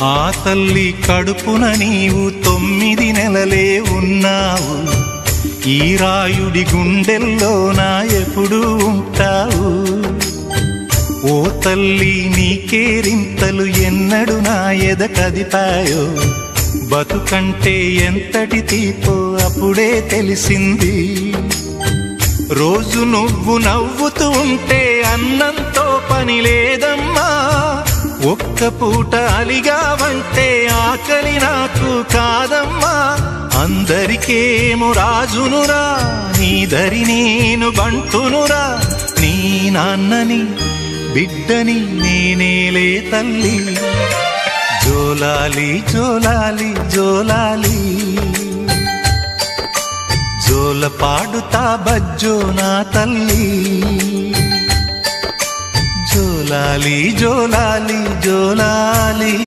ఆ తల్లి కడుపున నీవు 9 నెలలే ఉన్నావు. ఈ రాయుడి గుండెల్లో నా ఎప్పుడు ఉంటావు. ఓ తల్లి నీకేరింతలు ఎన్నడు నా ఎద కదిపాయో. బతుకంటే ఎంతటి తీపో అప్పుడే తెలిసింది. రోజు నువ్వు నవ్వుతూ ఉంటే అన్నంతో పని లేదమ్మా. ఒక్క పూట అలిగావంటే ఆకలి నాకు కాదమ్మా. అందరికేమో రాజునురా, నీ దరి నేను బంటునురా. నీ నాన్నని బిడ్డని నేనేలే తల్లి. జోలాలి జోలాలి జోలాలి, జోల పాడుతా బజ్జో నా తల్లి. జోలాలి జోలాలి జోలాలి.